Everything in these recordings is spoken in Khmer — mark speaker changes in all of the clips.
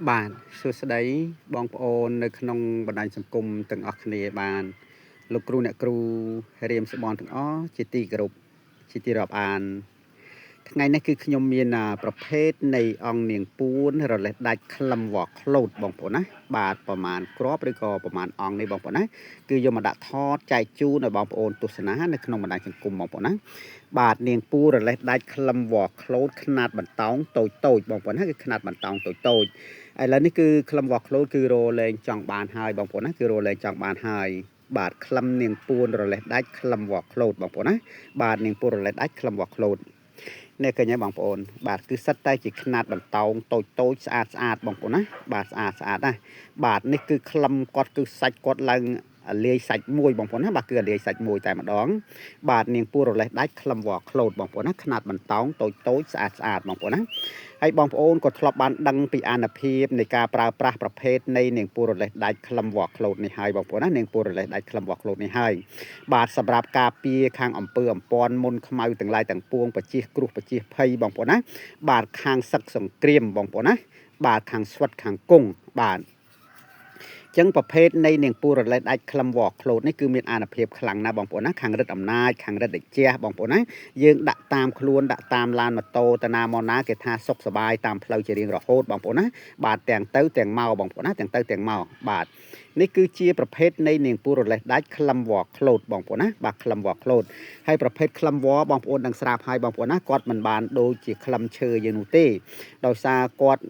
Speaker 1: បាទសួស្តីបងប្អូននៅក្នុងបណ្ដាញសង្គមទាំងអស់គ្នាបានលោកគ្រូអ្នកគ្រូរៀមសបនទាំងអស់ជាទីគោរពជាទីរាប់អានថ្ងៃនេះគឺខ្ញុំមានប្រភេទនៃអង្គនាងពួនរលេះដាច់ខ្លឹមវ៉ក្លូតបងប្អូនណាបាទប្រមាណគ្រាប់ឬក៏ប្រមាណអង្គនេះបងប្អូនណាគឺយកមកដាក់ថតចែកជូនដល់បងប្អូនទស្សនានៅក្នុងបណ្ដាញសង្គមបងប្អូនណាបាទនាងពួនរលេះដាច់ខ្លឹមវ៉ក្លូតຂະຫນាតបន្តោងតូចបងប្អូនណាគឺຂະຫນាតបន្តោងតូចឥឡូវនេះគឺខ្លឹមវ៉ក្លូតគឺរលែងចង់បានហើយបងប្អូនណាគឺរលែងចង់បានហើយបាទខ្លឹមនាងពួនរលេះដាច់ខ្លឹមវ៉ក្លូតបងប្អូនណាបាទនាងពួនរលេះដាច់ខ្លឹមវ៉ក្លូតនេះឃើញទេបងប្អូនបាទគឺសិតតែជាຂະຫນាតបន្តោងតូចស្អាតបងប្អូនណាបាទស្អាតណាបាទនេះគឺខ្លឹមគាត់គឺសាច់គាត់ឡើងលាយសាច់មួយបងប្អូនណាបាទគឺលាយសាច់មួយតែម្ដងបាទនាងពួររលេះដាច់ខ្លឹមវ៉ក្លូតបងប្អូនណាຂະຫນាតបន្តោងតូចស្អាតបងប្អូនណាហើយបងប្អូនក៏ធ្លាប់បានដឹងពីអានុភាពនៃការប្រើប្រាស់ប្រភេទនៃនាងពួររលេះដាច់ខ្លឹមវ៉ក្លូតនេះហើយបងប្អូនណានាងពួររលេះដាច់ខ្លឹមវ៉ក្លូតនេះហើយបាទសម្រាប់ការពារខាងអំពើអំព័ន្ធមុនខ្មៅទាំងឡាយទាំងពួងបជាគ្រោះបជាភ័យបងប្អូនណាបាទខាងសឹកសង្គ្រាមបងប្អូនណាបាទខាងស្វិតខាងគង់បាទចឹងប្រភេទនៃនាងពួររលេះដាច់ខ្លឹមវ៉ក្លូតនេះគឺមានអានុភាពខ្លាំងណាស់បងប្អូនណាខាងរិទ្ធអំណាចខាងរិទ្ធតេជះបងប្អូនណាយើងដាក់តាមខ្លួនដាក់តាមឡានម៉ូតូតាណាមកណាគេថាសុខសบายតាមផ្លូវជារៀងរហូតបងប្អូនណាបាទទាំងទៅទាំងមកបងប្អូនណាទាំងទៅទាំងមកបាទនេះគឺជាប្រភេទនៃនាងពួររលេះដាច់ខ្លឹមវ៉ក្លូតបងប្អូនណាបាទខ្លឹមវ៉ក្លូតហើយប្រភេទខ្លឹមវ៉បងប្អូននឹងស្រាប់ហើយបងប្អូនណាគាត់មិនបានដូចជាខ្លឹមឈើយើងនោះទេដោយសារគាត់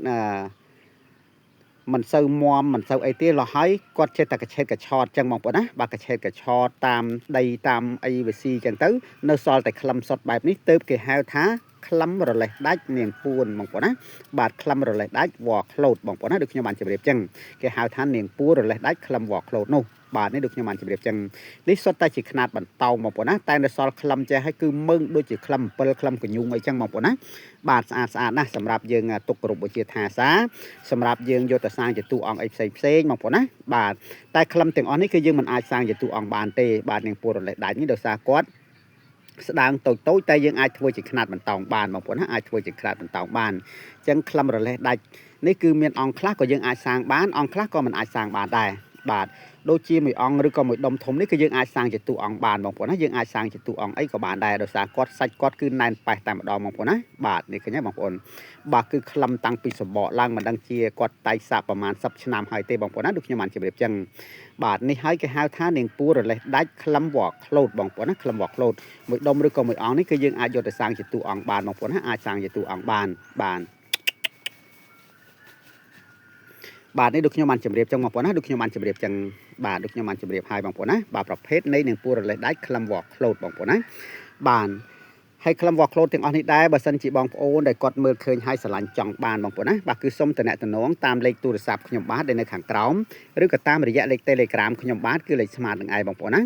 Speaker 1: មិនសូវមមមិនសូវអីទេលោះហើយគាត់ចេះតែកឆេតកឆោតចឹងបងប្អូនណាបាទកឆេតកឆោតតាមដីតាមអីវាស៊ីចឹងទៅនៅសល់តែខ្លឹមសុតបែបនេះទៅគេហៅថាខ្លឹមរលេះដាច់នាងពួនបងប្អូនណាបាទខ្លឹមរលេះដាច់វ៉ក្លូតបងប្អូនណាដូចខ្ញុំបានជម្រាបចឹងគេហៅថានាងពួនរលេះដាច់ខ្លឹមវ៉ក្លូតនោះបាទនេះដូចខ្ញុំបានជម្រាបចឹងនេះសុទ្ធតែជាຂະຫນាតបន្តោងបងប្អូនណាតែនៅសល់ខ្លឹមចេះឲ្យគឺមើងដូចជាខ្លឹម7ខ្លឹមកញ្ញូងអីចឹងបងប្អូនណាបាទស្អាតណាស់សម្រាប់យើងទុកគោរពបូជាថាសាសម្រាប់យើងយកទៅសាងជាតួអង្គអីផ្សេងបងប្អូនណាបាទតែខ្លឹមទាំងអស់នេះគឺយើងមិនអាចសាងជាតួអង្គបានទេបាទនាងពួររលេះដាច់នេះដោយសារគាត់ស្ដាងតូចតែយើងអាចធ្វើជាຂະຫນាតបន្តោងបានបងប្អូនណាអាចធ្វើជាຂະຫນាតបន្តោងបានអញ្ចឹងខ្លឹមរលេះដាច់នេះគឺមានអង្គខ្លះក៏យើងអាចសាងបានអង្គខ្លះក៏មិនអាចសាងបានដែរបាទដូចជាមួយអង្គឬក៏មួយដុំធំនេះគឺយើងអាចសាងជាតួអង្គបានបងប្អូនណាយើងអាចសាងជាតួអង្គអីក៏បានដែរដោយសារគាត់សាច់គាត់គឺណែនប៉េះតែម្ដងបងប្អូនណាបាទនេះឃើញទេបងប្អូនបាទគឺខ្លឹមតាំងពីសម្បកឡើងមិនដឹងជាគាត់តែងសាក់ប្រហែល10ឆ្នាំហើយទេបងប្អូនណាដូចខ្ញុំបានជម្រាបចឹងបាទនេះហើយគេហៅថានាងពួររលេះដាច់ខ្លឹមវ៉ក្លូតបងប្អូនណាខ្លឹមវ៉ក្លូតមួយដុំឬក៏មួយអង្គនេះគឺយើងអាចយកទៅសាងជាតួអង្គបានបងប្អូនណាអាចសាងជាតួអង្គបានបាទនេះដូចខ្ញុំបានជម្រាបចឹងបងប្អូនណាដូចខ្ញុំបានជម្រាបចឹងបាទដូចខ្ញុំបានជម្រាបហើយបងប្អូនណាបាទប្រភេទនៃនាងពួររលេះដាច់ខ្លឹមវ៉ក្លូតបងប្អូនណាបាទហើយខ្លឹមវ៉ក្លូតទាំងអស់នេះដែរបើសិនជាបងប្អូនដែលគាត់មើលឃើញហើយស្រឡាញ់ចង់បានបងប្អូនណាបាទគឺសូមតំណែងតាមលេខទូរស័ព្ទខ្ញុំបាទដែលនៅខាងក្រោមឬក៏តាមរយៈលេខ Telegram ខ្ញុំបាទគឺលេខ Smart នឹងឯងបងប្អូនណា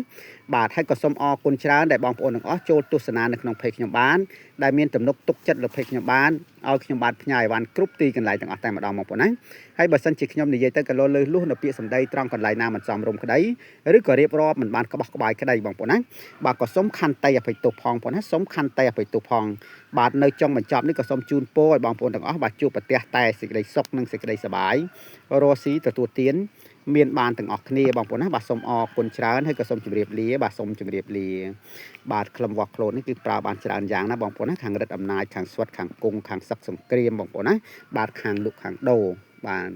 Speaker 1: បាទហើយក៏សូមអរគុណច្រើនដែលបងប្អូនទាំងអស់ចូលទស្សនានៅក្នុង Page ខ្ញុំបានដែលមានទំនុកទុកចិត្តលើ Page ខ្ញុំបានឲ្យខ្ញុំបាទផ្ញើអីវ៉ាន់គ្រប់ទីកន្លែងទាំងអស់តែម្ដងបងប្អូនណាហើយបើសិនជាខ្ញុំនិយាយទៅក៏លឺលុះនៅពាក្យសម្ដីត្រង់កន្លែងណាមិនសមរម្យក្តីឬក៏រៀបរាប់មិនបានក្បោះក្បាយក្តីបងប្អូនណាបាទក៏សូមខន្តីអភ័យទោសផងបងប្អូនណាសូមខន្តីអភ័យទោសផងបាទនៅចុងបញ្ចប់នេះក៏សូមជូនពរឲ្យបងប្អូនទាំងអស់បាទជួបប្រទះតែសេចក្តីសុខនិងសេចក្តីសប្បាយរស់ស៊ីទទួលទានមានបានទាំងអស់គ្នាបងប្អូនណាបាទសូមអរគុណច្រើនហើយក៏សូមជម្រាបលាបាទសូមជម្រាបលាបាទខ្លឹមវ៉ក្លូតនេះគឺប្រើបានច្រើនយ៉ាងណាបងប្អូនណាខាងរិទ្ធអំណាចខាងស្វិតខាងគង់ខាងសឹកសង្គ្រាមបងប្អូនណាបាទខាងលុកខាងដូរបាទ